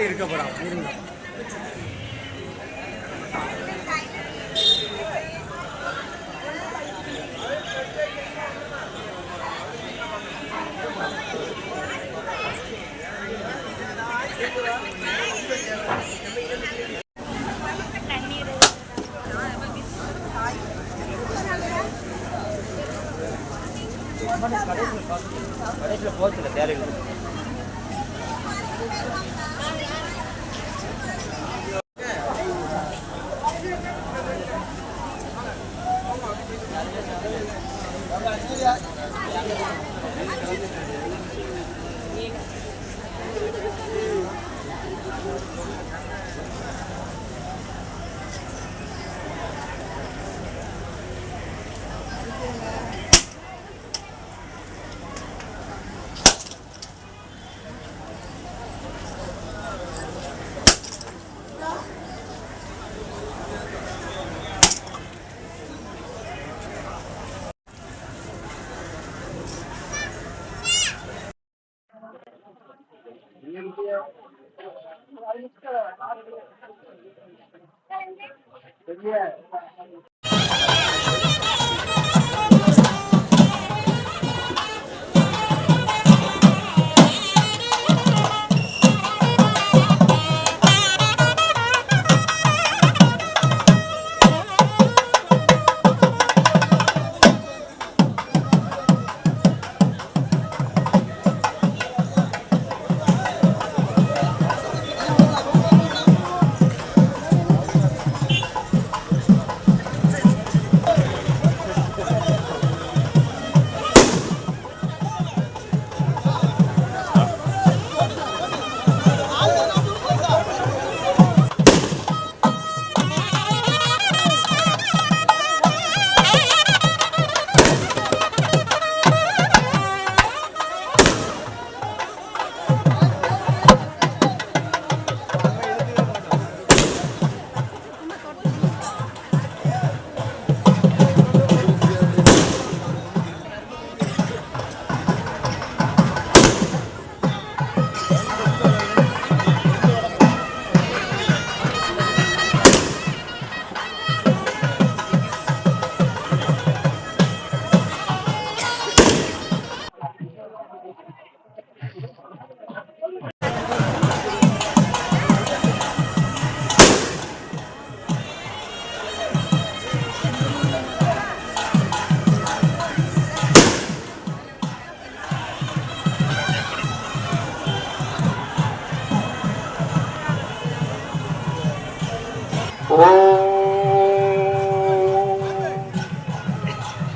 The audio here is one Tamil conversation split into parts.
இருக்கப்படாம் கடைசியில் போச்சுல தேவையில்லை.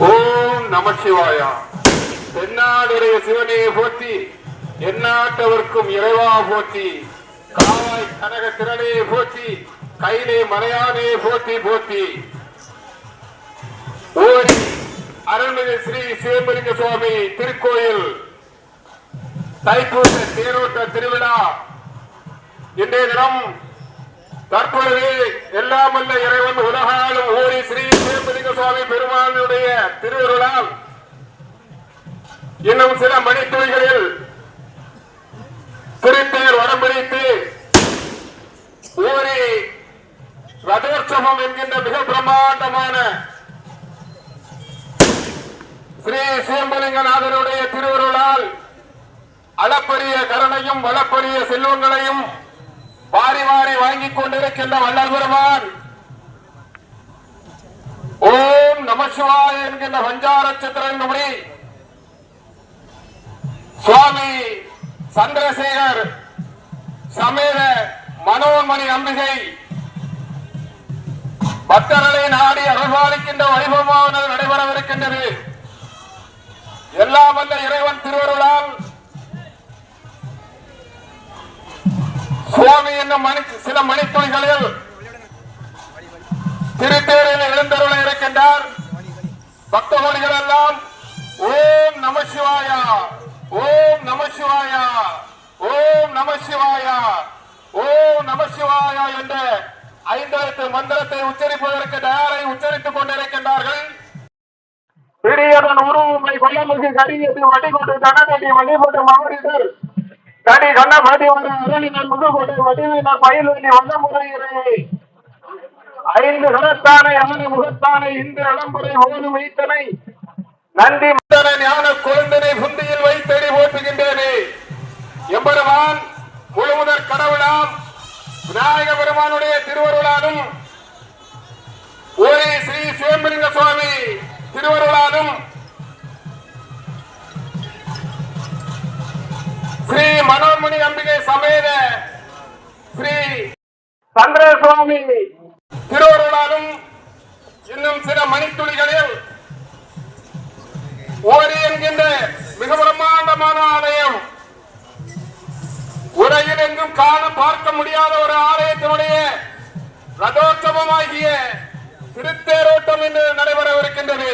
ஓம் நமசிவாயா. தென்னாடுடைய சிவனே போற்றி, எந்நாட்டவர்க்கும் இறைவா போற்றி, காவாய் கனக திரளே போற்றி, கையிலே மலையானே போற்றி போற்றி. ஓரி அருள்மிகு ஸ்ரீ சிவலிங்க சுவாமி திருக்கோயில் தைப்பூச தேரோட்ட திருவிழா இன்றைய தினம் தற்பொழுது எல்லாம் வல்ல இறைவன் உலகாலும் ஓரி ஸ்ரீ சிவலிங்க சுவாமி பெருமானுடைய திருவருளால் இன்னும் சில மணித்துளிகளில் திருத்தேர் வடம் பிடித்து ஓரி ரதோற்சவம் என்கின்ற மிக பிரம்மாண்டமான ஸ்ரீ சிவலிங்கநாதனுடைய திருவருளால் அளப்பரிய கருணையும் வளப்பரிய செல்வங்களையும் வாரி வாரி வாங்கிக் கொண்டிருக்கின்ற வள்ளல் பெருமான் ஓம் நமசிவாய என்கின்ற பஞ்சார சித்திரன்படி சுவாமி சந்திரசேகர் சமேத மனோன்மணி அம்பிகை பக்தர்களை நாடி அருள்பாலிக்கின்ற வைபவமானது நடைபெறவிருக்கின்றது. எல்லாம் வல்ல இறைவன் திருவருளால் சுவாமி என்னும் சில மணித்துளிகளில் திருத்தேரில் எழுந்தருள இருக்கின்றார். பக்தர்கள் எல்லாம் ஓம் நமசிவாயா, ஓம் நமசிவாயா, ஓம் நமசிவாயா, ஓம் நமசிவாயா என்ற ஐந்தாயிரத்து மந்திரத்தை உச்சரிப்பதற்கு தயாரை உச்சரித்துக் கொண்டிருக்கின்றார்கள். பிடியதன் உருவமை கொல்லமுக்கு கரியது வடிகொண்டு தனதடி வழிபட்டு மகரிதர் தடி கண்ணபாடி ஒரு அருளினர் முதுகொண்டு வடிவினர் பயில்வெளி வந்த முறையிலே 5 கரத்தானை 6 முகத்தானை இந்த இளம்புரை ஓடும் வைத்தனை நந்தி மந்தன ஞான குழந்தனை புந்தியில் வைத்தடி ஓட்டுகின்றேனே. எம்பெருமான் முழுமுதற் கடவுளாம் விநாயக பெருமானுடைய திருவருளாலும் ஓரி ஸ்ரீ சிவம்பலிங்க சுவாமி திருவருளாலும் ஸ்ரீ மனோன்மணி அம்பிகை சமேத ஸ்ரீ சந்திர சுவாமி திருவருளாலும் இன்னும் சில மணித்துளிகளில் ஓரி என்கின்ற மிக பிரம்மாண்டமான ஆலயம், உலகில் எங்கும் காண பார்க்க முடியாத ஒரு ஆலயத்தினுடைய ரதோற்சவமாகிய திருத்தேரோட்டம் என்று நடைபெறவிருக்கின்றது.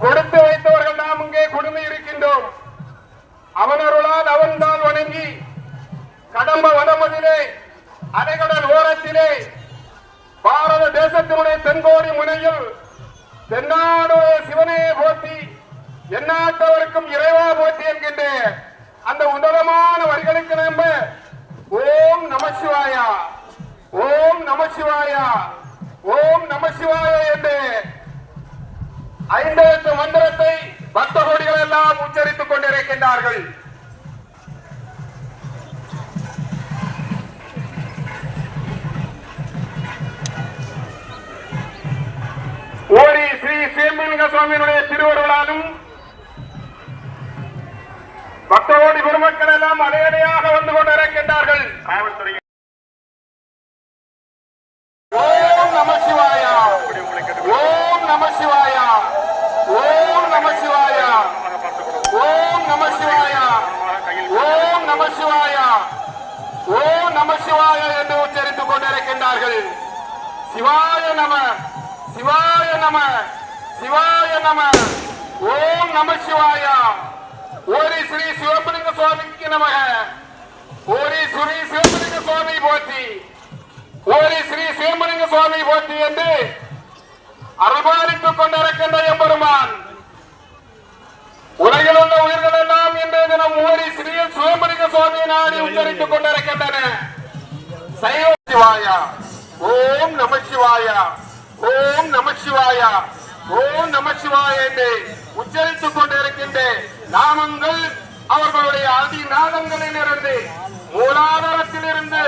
கொடுத்து வைத்தவர்கள் நாம் இங்கே குடுமி இருக்கின்றோம். அவனருளால் அவன்தான் வணங்கி கடம்ப வனமதிலே அரைகடல் ஓரத்திலே பாரத தேசத்தினுடைய தென்கோடி முனையில் தென்னாடுடைய சிவனே போற்றி எந்நாட்டவருக்கும் இறைவா போற்றி என்கின்ற அந்த உன்னதமான வரிகளுக்கு நம்ப ஓம் நமசிவாயா ஓம் நமசிவாயா ஓம் நமசிவாய என்று 5 மந்திரத்தை பக்த கோடிகள் எல்லாம் உச்சரித்துக் கொண்டிருக்கின்றார்கள். ஓரி ஸ்ரீ சிவம்பலிங்க சுவாமியினுடைய திருவருளாலும் பக்தோடி பெருமக்கள் எல்லாம் அடையடையாக வந்து கொண்டிருக்கின்றார்கள். காவல்துறை ஓம் நமசிவாயா ஓம் நமசிவாயா ஓம் நமசிவாயா ஓம் நமசிவாயா ஓம் நமசிவாயா ஓம் நமசிவாயா என்று உச்சரித்துக் கொண்டிருக்கின்றார்கள். சிவாய நம சிவாய நம சிவாய நம ஓம் நமசிவாயா ஓரி ஸ்ரீ சிவம்பலிங்க சுவாமிக்கு நமக ஓரி ஸ்ரீ சிவம்பலிங்க சுவாமி போற்றி ஓரி ஸ்ரீ சிவம்பலிங்க சுவாமி போற்றி என்று அருள்பாலித்துக் கொண்டிருக்கின்ற எம்பெருமான் உலகில் உள்ள உயிர்கள் எல்லாம் இன்றைய தினம் ஓரி ஸ்ரீ சிவம்பலிங்க சுவாமி நாடி உச்சரித்துக் கொண்டிருக்கின்றன. சைவ சிவாயா ஓம் நமசிவாயா ஓம் நமசிவாயா ஓம் நமசிவாய என்று உச்சரித்துக் கொண்டிருக்கின்ற நாமங்கள் அவர்களுடைய அதிநாதங்களில் இருந்து மூலாதாரத்தில் இருந்து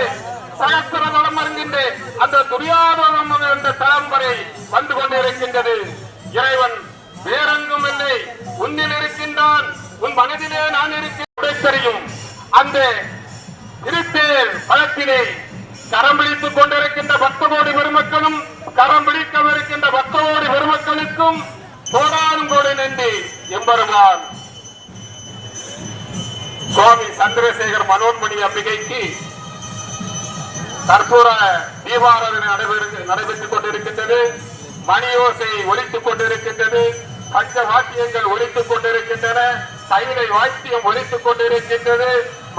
சகஸ்திர தளம் வருகின்ற அந்த துரியாதனம் என்ற தளம் வரை வந்து கொண்டிருக்கின்றது. இறைவன் வேறெங்கும் இல்லை, உன்னில் இருக்கின்றான், உன் மனதிலே நான் இருக்கின்றேன் தெரியும். அந்த திருத்தேர் பழத்திலே கரம் பிடித்துக் கொண்டிருக்கின்ற பக்த கோடி பெருமக்களும் கரம் பிடிக்கவிருக்கின்ற பக்த கோடி பெருமக்களுக்கும் கோடானும் கோடி நன்றி. எம்பெருமான் சுவாமி சந்திரசேகர் மனோன்மணி அம்பிகைக்கு கற்பூர தீபாராதனை நடைபெற்றுக் கொண்டிருக்கின்றது. மணியோசை ஒலித்துக் கொண்டிருக்கின்றது. பஞ்ச வாத்தியங்கள் ஒலித்துக் கொண்டிருக்கின்றன. கைலை வாத்தியம் ஒலித்துக் கொண்டிருக்கின்றது.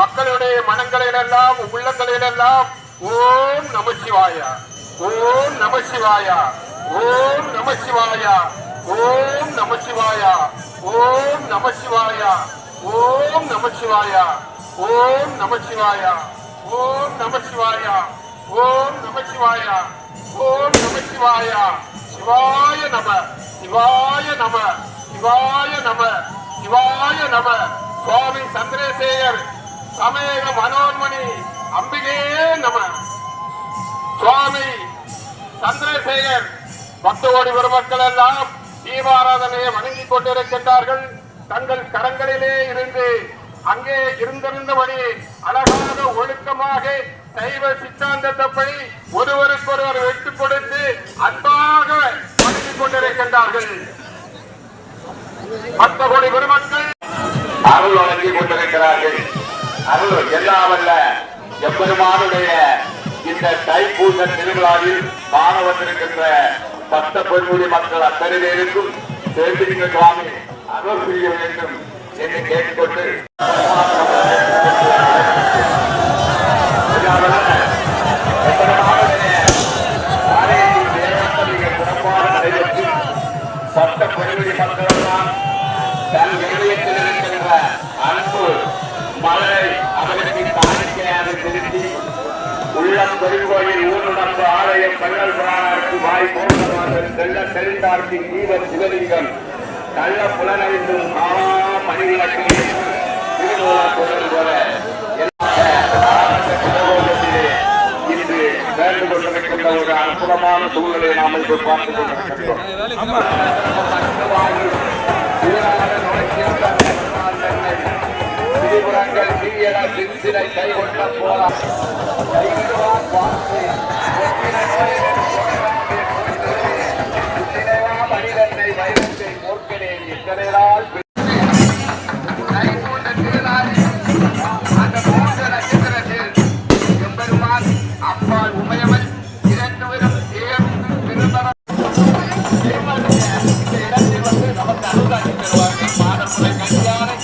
மக்களுடைய மனங்களிலெல்லாம் உள்ளங்களிலெல்லாம் ஓம் நமசிவாயா ஓம் நமசிவாயா ஓம் நமசிவாயா ஓம் நமசிவாயா ஓம் நமசிவாயா ஓம் நமசிவாயா ஓம் நமசிவாயா ஓம் நமசிவாயா ஓம் நமசிவாயா ஓம் நமசிவாயா சிவாய நம சிவாய நம சிவாய நம சிவாய நம. சுவாமி சந்திரசேகர் சமேக மனோன்மணி அம்பிகையே நம. சுவாமி சந்திரசேகர் பக்தோடி பெருமக்கள் எல்லாம் தீபாராதனையை வணங்கிக் கொண்டிருக்கின்றார்கள். தங்கள் கரங்களிலே இருந்து அங்கே இருந்திருந்தபடி அழகாக ஒழுக்கமாக சைவ சித்தாந்தத்தப்படி ஒருவருக்கொருவர் விட்டுக் கொடுத்து அன்பாக வணங்கிக் கொண்டிருக்கின்றார்கள். பக்த கோடி பெருமக்கள் அருள் வழங்கிக் கொண்டிருக்கிறார்கள். அருள் எல்லாமல்ல எம்பெருமானுடைய இந்த தைப்பூச திருவிழாவில் காண வந்திருக்கின்ற பக்த பெருமுடி மக்கள் அத்தனை பேருக்கும் சிவம்பலிங்க சுவாமி அருள் செய்ய வேண்டும் என்று கேட்டுக்கொண்டு எல்லாமல்ல மலரை செலுத்தி உள்ளம் பெருங்கோயில் ஊருடம்பு ஆலயம் கண்ணல் புராணருக்கு வாய் போன்றவார்கள் செல்ல தெளிந்தார்க்கு ஜீவ சிவலிங்கம் கள்ள புலனைந்தும் மணிவிளக்கு திருநூலாக்குதல் போல இன்று வேண்டு கொண்டிருக்கின்ற ஒரு அற்புதமான சூழ்நிலையை நாம் இன்று பார்த்துக் கொண்டிருக்கின்றோம். திரிபுரங்கள் தீயன சின்சிலை கைகொண்ட போலாம் மனிதனை வைரத்தை போர்க்கிறேன் எத்தனை நாள் அப்பால் உமையவன் இரண்டு விதம் திருந்தரம் இந்த இடத்தில் வந்து நமக்கு அனுதாக்கி தருவார்கள் மாணவர்களை கல்யாணை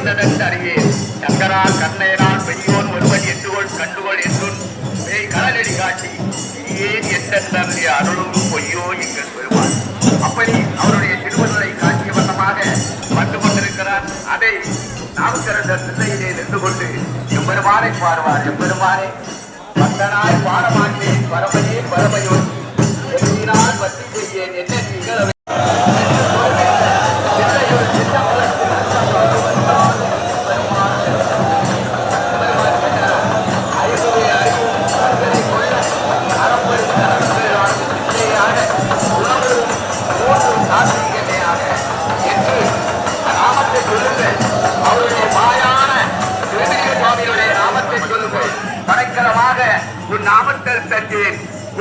என்னதென்று அறியேன். சங்கரால் கண்ணையனால் பெரியோன் ஒருவன் என்றுகொள் கண்டுகொள் என்றும் கடலடி காட்டி ஏன் எத்தனை அருளும் பொய்யோ எங்கள் பெருமாள். அப்படி அவருடைய திருவள்ளுவரை காட்டிய வண்ணமாக வந்து கொண்டிருக்கிறார். அதை நாமக்கரசர் சிந்தையிலே நின்று கொண்டு எம்பெருமானை பாடுவார். எம்பெருமானே பக்தனாய் பாடமாட்டேன் பரமையே பரமையோன் எண்ணினால் வட்டி செய்யேன் என்ன நீங்கள்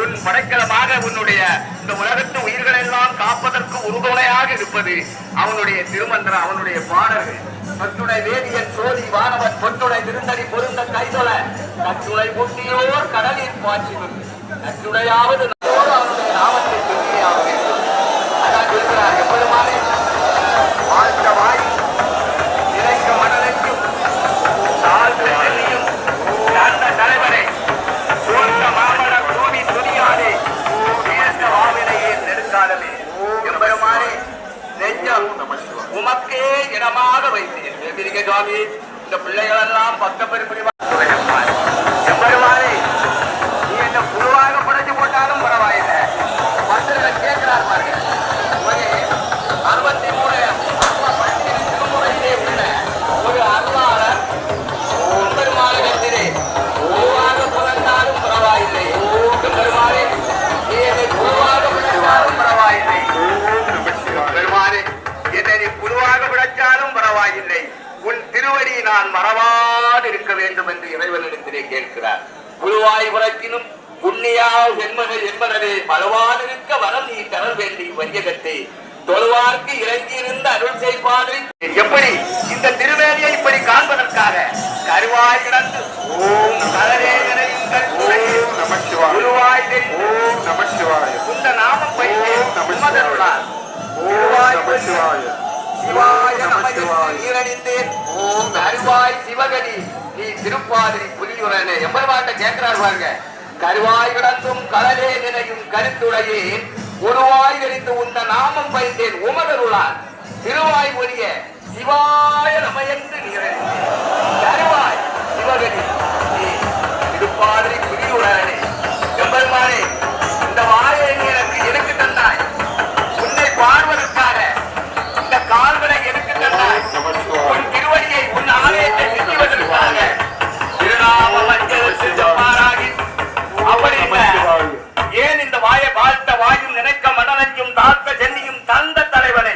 உன் படைக்கலமாக உன்னுடைய இந்த உலகத்து உயிர்கள் எல்லாம் காப்பதற்கு உறுதுணையாக இருப்பது அவனுடைய திருமந்திரம், அவனுடைய பாடல்கள். பத்துணை வேதியன் சோதி வானவன் பொத்துணை திருந்தடி பொருந்த கைதொல கத்துணை முட்டியோர் கடலில் பாய்ச்சினும் கத்துணையாவது அவனுடைய நாமத்தை சொல்லியாக வேண்டும். அதான் சொல்கிறார் எப்பொழுதுமானே வாழ்த்த வாய் இறைக்க மணலைக்கும் தாழ்ந்த செல்லியும் அந்த தலைவரை உமக்கே இடமாக வைத்தேன். சுவாமி இந்த பிள்ளைகள் எல்லாம் பக்க பெருமானே நீ என்ன குழுவாக படைச்சு போட்டாலும் பரவாயில்லை. மந்திரர்கள் கேட்கிறார் பாருங்க. 63 திருமுறையிலே உள்ள ஒரு அருளாளர் பெருமானத்திலே குழுவாக பிறந்தாலும் பரவாயில்லை. பெருமானே நீ என்னை குழுவாக பிறந்தாலும் பரவாயில்லை. பெருமானே என்னை குழுவாக விடச்சாலும் பரவாயில்லை. உன் திருவடி நான் மறவாது இருக்க வேண்டும் என்று இறைவனிடத்திலே கேட்கிறார். குழுவாய் உரைக்கினும் புண்ணியா என்பதே மறவாதிருக்க வரம் நீ தர வேண்டி வையகத்தை தொழுவார்க்கு இறங்கியிருந்த அருள் செய்வாதை. எப்படி இந்த திருவேதியை இப்படி காண்பதற்காக கருவாய் கிடந்து இந்த நாமம் பயிற்சியுள்ளார். சிவகதி நீ திருப்பாதிரி புலியுரனே எம்பெருமாட்ட கேட்கிறார் பாருங்க. கருவாய் கிடந்தும் கடலே நினையும் கருத்துடையே உருவாய் எரிந்து உந்த நாமம் பயின்றேன் உமதருளார் திருவாய் ஒழிய சிவாய நமையென்று நீரறிந்தேன். கருவாய் சிவகதி நீ திருப்பாதிரி புலியுரனே எம்பெருமானே இந்த வாயை எனக்கு எனக்கு தந்தாய். உன்னை பாடுவதற்காக இந்த கால்களை எனக்கு தந்தாய். உன் திருவடியை உன் ஆலயத்தை சிந்திவதற்காக திருநாம மஞ்சளாகி அப்படி ஏன் இந்த வாயை வாழ்த்த வாயும் நினைக்க மணலையும் தாழ்த்த சென்னியும் தந்த தலைவனை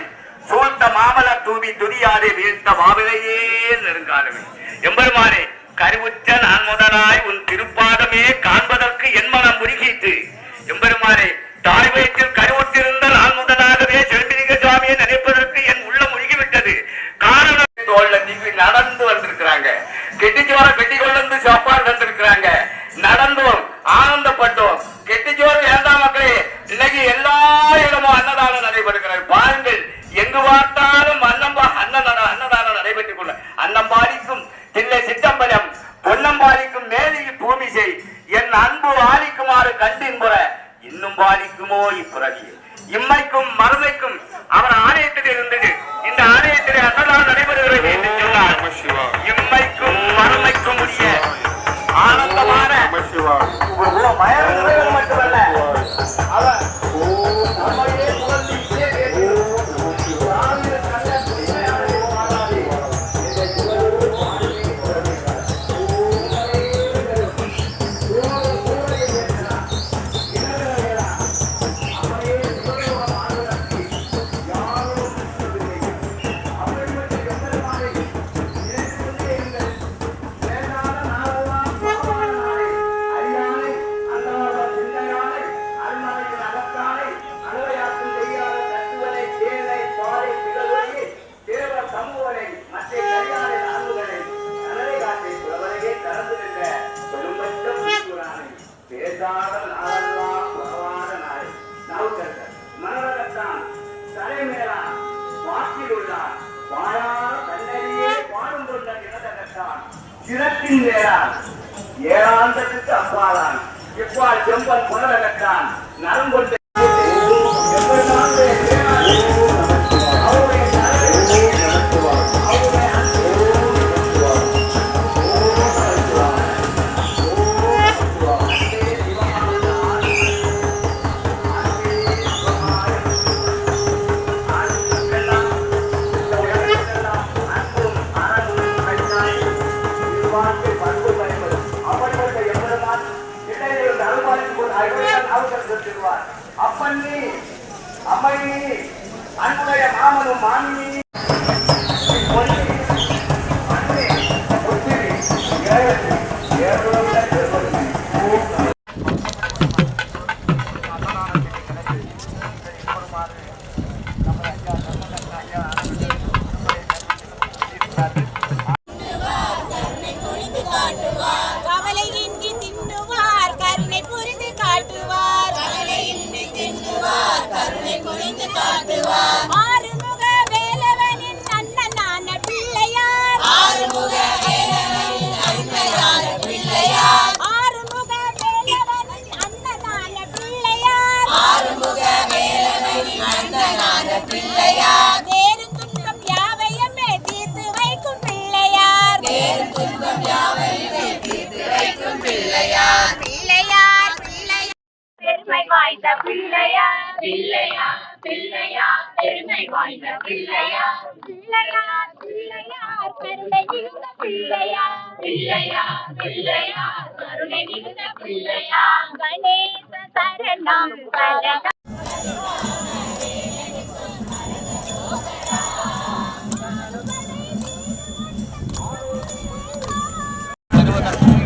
சூழ்த்த மாமல தூவி துதியாதே வீழ்த்த மாவிலையே நெருங்காலவே. எம்பெருமானே கருவுற்ற நான் முதலாய் உன் திருப்பாதமே காண்பதற்கு என் மனம் உருகிட்டு. எம்பெருமானே தாய் வயிற்றில் கருவுற்றிருந்த நான் முதலாகவே செல்மிக சுவாமியை நினைப்பதற்கு என் உள்ளம் உருகிவிட்டது. காரணம் தோல்ல நீங்க நடந்து வந்திருக்கிறாங்க. கெட்டிச்சோர கெட்டி கொண்டு வந்து சாப்பாடு தந்திருக்கிறாங்க. நடந்தோம் ஆனந்தப்பட்டோம். கெட்டிச்சோறு வேண்டாம் மக்களே. இன்னைக்கு எல்லா இடமும் அன்னதானம் நடைபெறுகிறது. பாருங்கள் எங்கு பார்த்தாலும் அன்னதானம் நடைபெற்றுக் கொள்ள அன்னம்பாடிக்கும் தில்லை சித்தம்பலம் பொன்னம்பாடிக்கும் மேலி பூமிசை என் அன்பு ஆலிக்குமாறு கண்டின்புற இன்னும் பாதிக்குமோ இப்பிறவியை தினத்தின் நேரான் ஏழாந்தத்துக்கு அப்பாதான் இப்பால் செம்பன் புனரகத்தான் நலங்கொண்ட அப்பன்னி அம்மைனி அன்புடைய மாமனும் மாமினி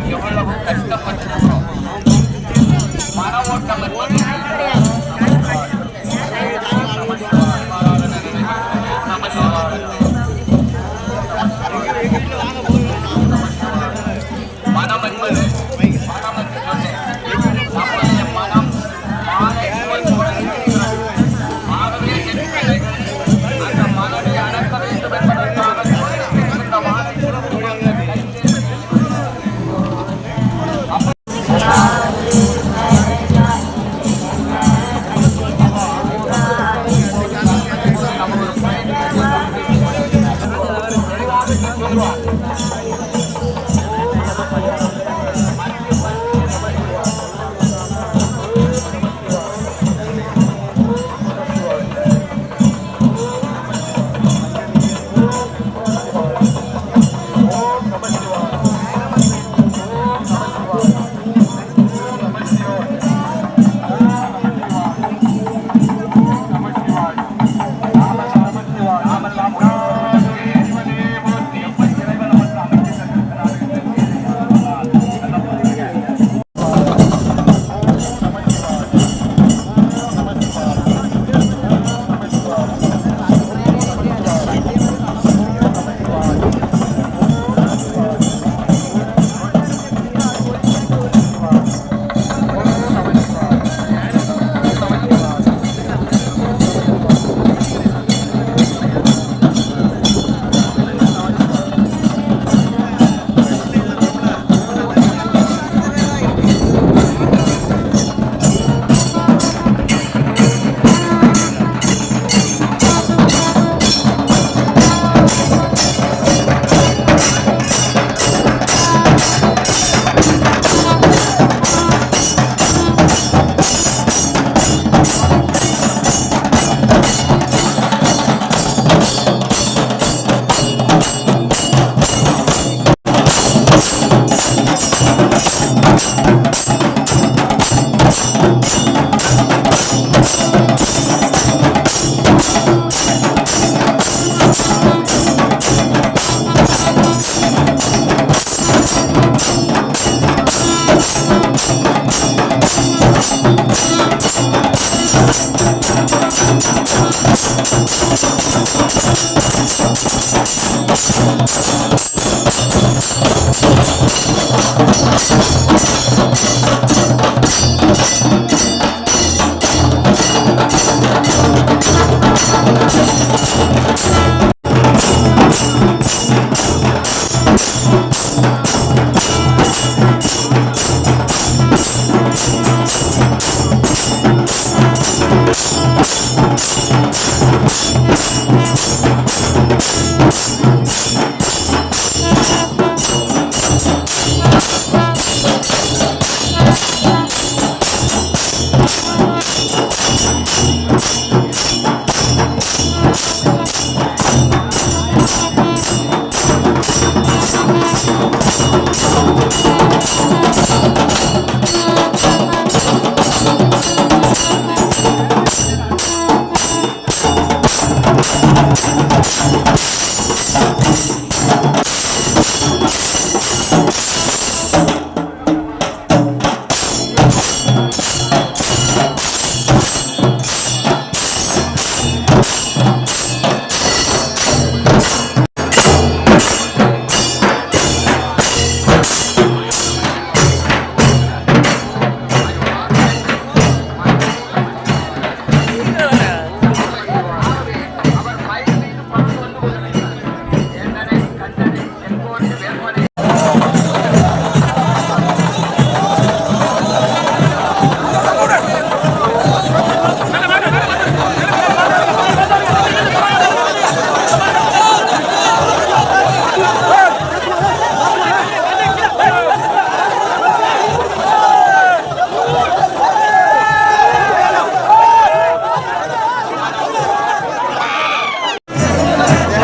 எவ்வளவு கஷ்டப்பட்டு மன ஓட்டம் மனம் என்பது மனம் அந்த மனதை அடக்க வேண்டும் என்பதற்காக இந்த you.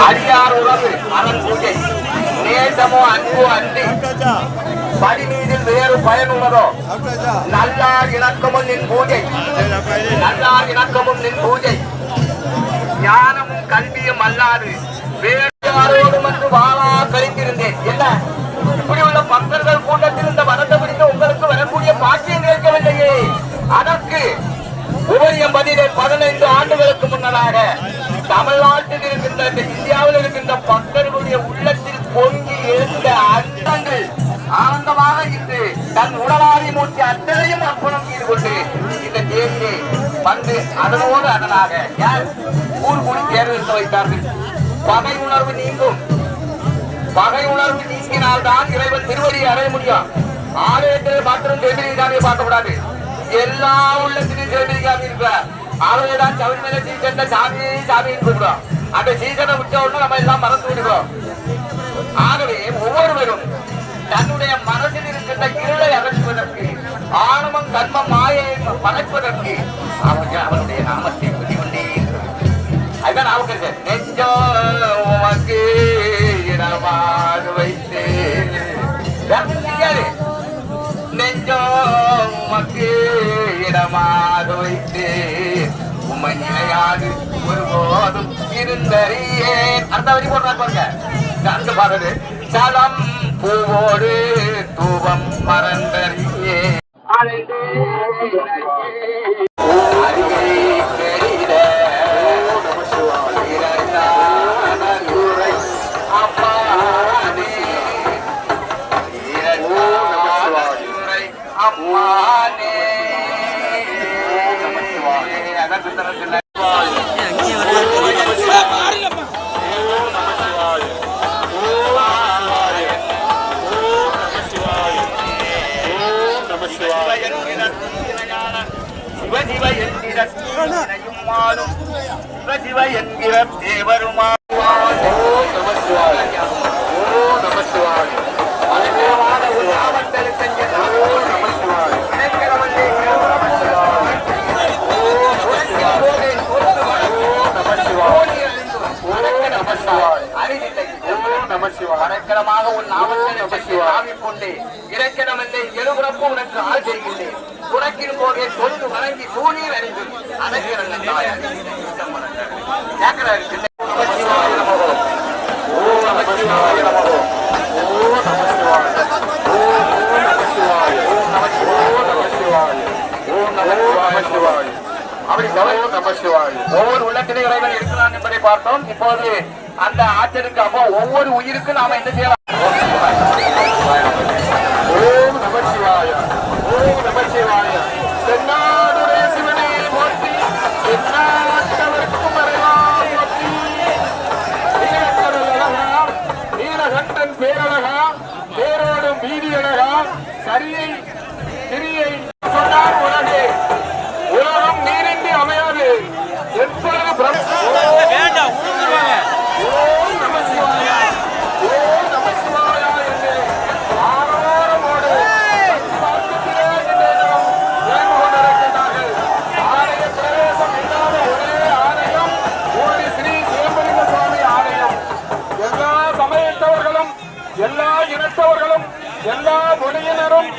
அடியார் உறவு அரண் பூஜை நேசமோ அன்போ அன்றி படிமீதில் வேறு பயனுள்ளதோ நல்லார் இணக்கமும் நின் பூஜை நல்லார் இணக்கமும் நின் பூஜை ஞானமும் கல்வியும் அல்லாது வேறு வந்து வாழா கழித்திருந்தேன். என்ன இப்படி உள்ள பக்தர்கள் கூட்டத்தில் இந்த வரத்தை பிடித்து உங்களுக்கு வரக்கூடிய பாக்கியம் கிடைக்கவில்லையே. அதற்கு உபரியம் 15 ஆண்டுகளுக்கு முன்னதாக தமிழ்நாட்டில் இருக்கின்ற இந்தியாவில் இருக்கின்ற பக்தர்களுடைய உள்ளத்தில் பொங்கி எழுந்த அர்த்தங்கள் ஆனந்தமாக இன்று தன் உடலாதி மூச்சு அத்தனையும் அர்ப்பணம் செய்து கொண்டு இந்த தேதியை வந்து அதனோடு அதனாக யார் ஊர் கூடி தேர்ந்தெடுத்து வைத்தார்கள். பகை உணர்வு நீங்கும். பகை உணர்வு நீங்கினால்தான் இறைவன் திருவடியை அடைய முடியும். ஆலயத்தில் மாத்திரம் தேர்தலிக்காமே பார்க்கக்கூடாது. எல்லா உள்ளத்திலும் தேர்தலிக்காம இருக்கிறார். ஆலயதான் சபரிமலை சீசன் சாமி சாமின்னு கூப்பிடுறோம். அந்த சீசனை விட்ட உடனே நம்ம எல்லாம் மறந்து விடுகிறோம். ஆகவே ஒவ்வொருவரும் தன்னுடைய மனதில் இருக்கின்ற இருளை அகற்றுவதற்கு ஆணவம் கர்மம் மாயை மறைப்பதற்கு அவனுடைய நாமத்தை சொல்லிக்கொண்டே அதுதான் நாவுக்கு நெஞ்சோ உமக்கு இடமாறு வைத்து நெஞ்சோ உமக்கு இடமாறு வைத்து உம்மை நிலையாது ஒருபோதும் இருந்தறியேன். அந்த வரி போடுறாங்க பாருங்க. அங்க பாருது சலம் பூவோடு தூபம் மறந்தறியே அம்மானே அகத்துல சிவ என்கிற சிவ என்கிற தேவருமா வணக்கரமாக உன் நாமத்தை கொண்டே இறக்கணமல்லே எழுபுறப்பு உனக்கு ஆள் செய்கின்றேன். உனக்கின் போகே தொழுது வணங்கி தூணீர் அறிந்து ஒவ்வொரு உள்ளத்திலே இறைவன் இருக்கிறான் என்பதை பார்த்தோம். இப்போது அந்த ஆற்றலுக்கு அப்போ ஒவ்வொரு உயிருக்கு நாம என்ன செய்யலாம்? ஓம் நமசிவாய, ஓம் நமசிவாய. தென்னாடுடைய சிவனே போற்றி, தென்னாட்டவர்க்கும் இறைவா போற்றி. நீலகண்டன் பேரழகா, பேரோடும் வீதி அழகா, சரியை சிறியை சொன்னார் உலகே. உலகம் நீரின்றி அமையாது. எப்பொழுது வேண்டாம் ஓம் நமசிவாய, ஓம் நமசிவாய என்று ஆரோரமோடு பார்க்கத்திலே இறந்து கொண்டிருக்கின்றார்கள். ஆலய பிரவேசம் இல்லாத ஒரே ஆலயம் ஓடி ஸ்ரீ சிவம்பலிங்க சுவாமி ஆலயம். எல்லா சமயத்தவர்களும் எல்லா இனத்தவர்களும் எல்லா மொழியினரும்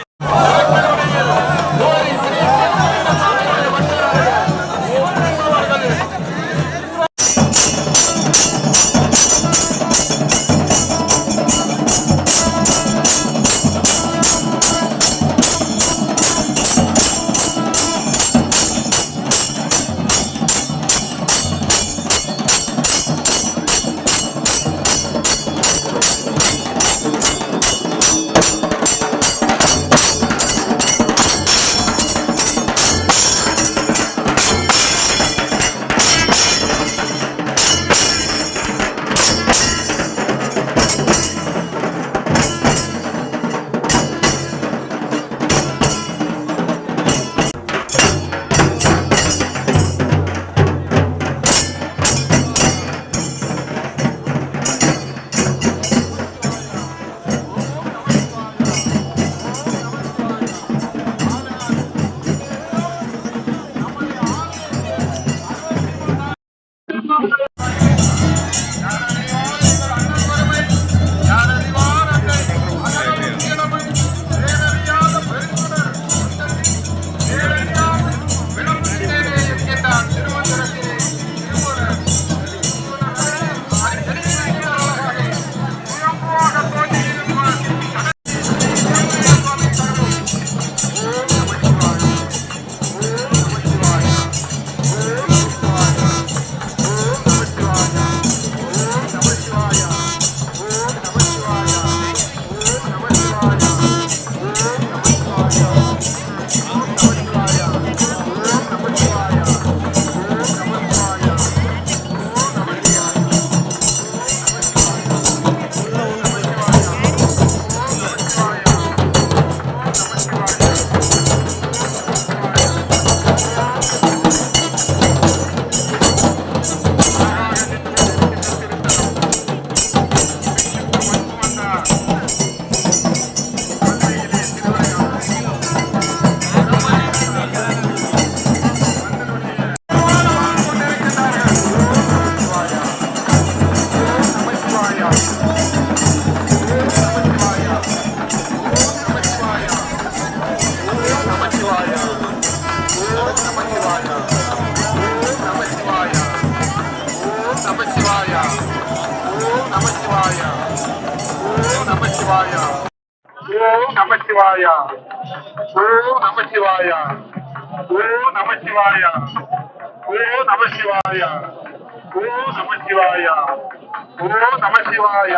நமச்சிவாய ஓம் நமச்சிவாய ஓம் நமச்சிவாய ஓம் நமச்சிவாய ஓம் நமச்சிவாய ஓம் நமச்சிவாய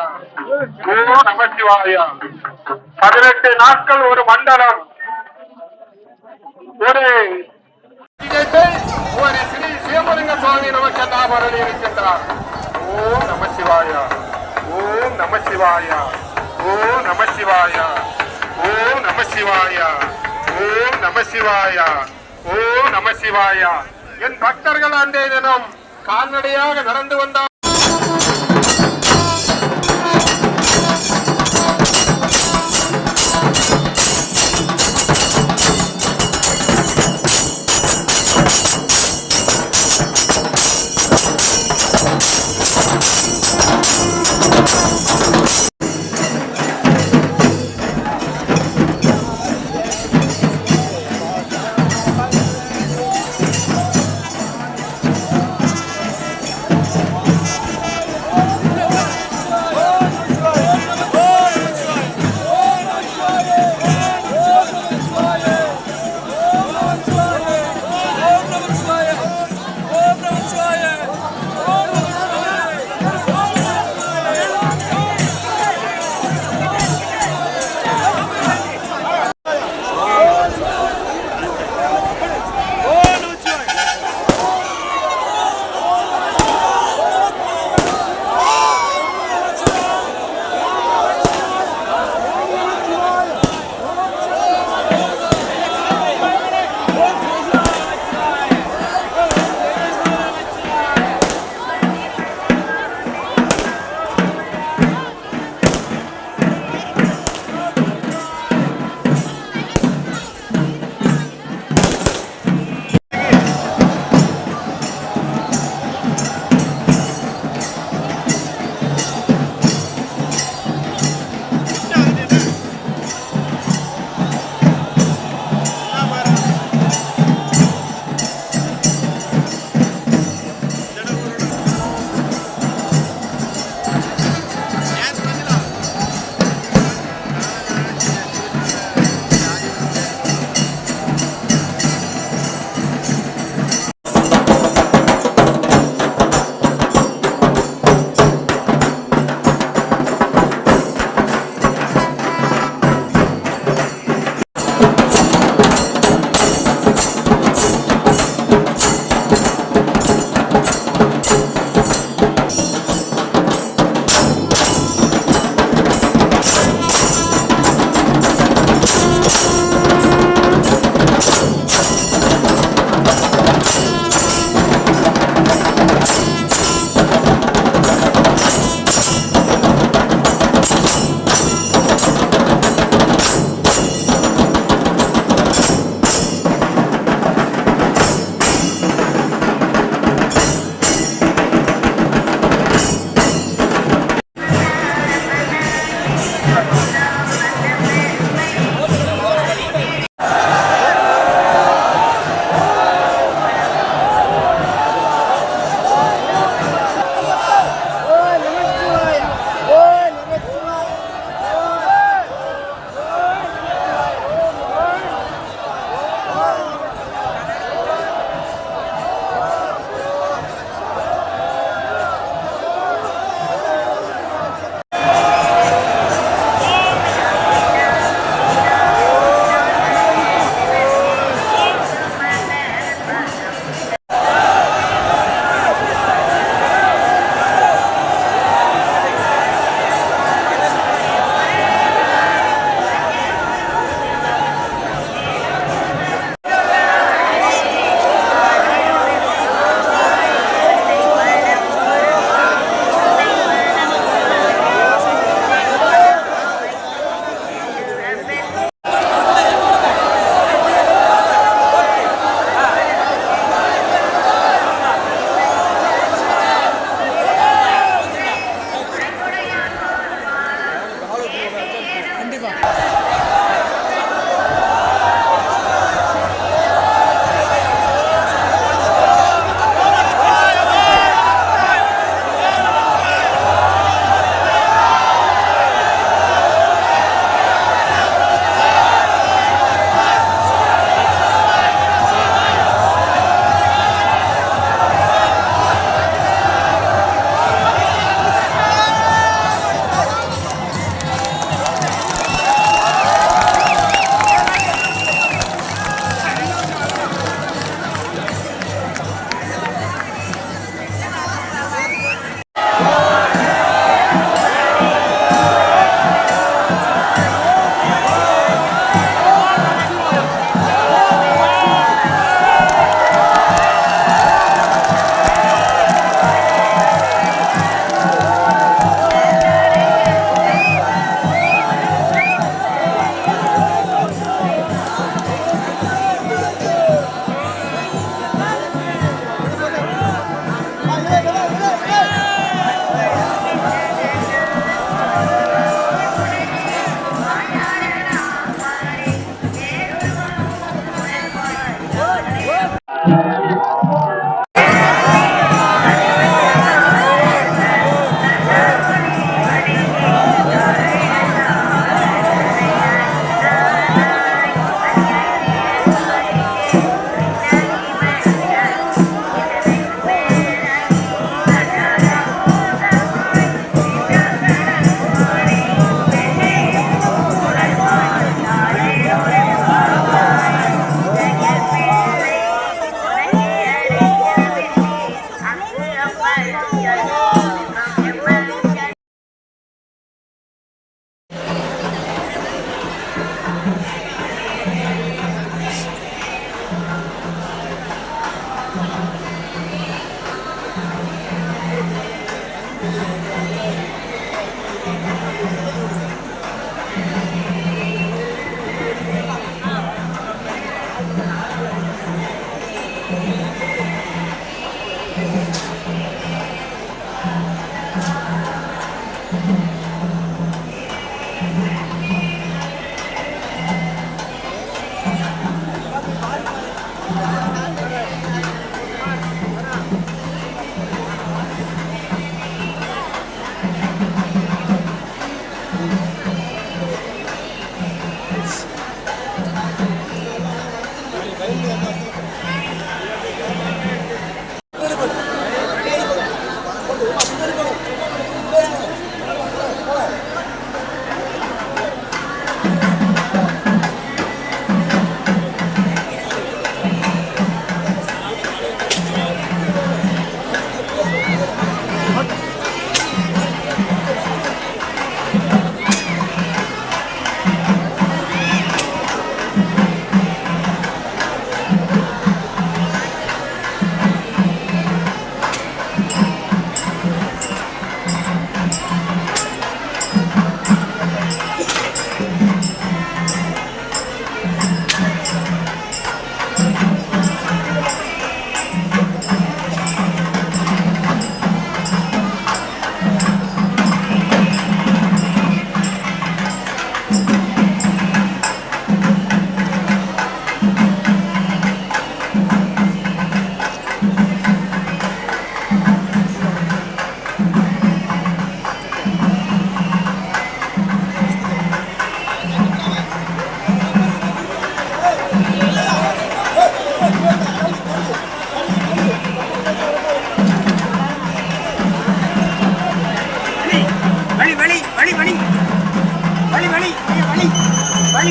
ஓம் நமச்சிவாய 18 நாட்கள் ஒரு மண்டலம் ஒரு ஸ்ரீ சிவலிங்க சுவாமி நமக்கு நாபரணி இருக்கின்றார். ஓம் நமசிவாய ஓம் நமசிவாய ஓம் நமசிவாய ஓம் நமசிவாய ஓம் நமசிவாய ஓம் நமசிவாய. என் பக்தர்கள் அன்றைய தினம் கால்நடையாக நடந்து வந்தார்.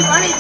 வழி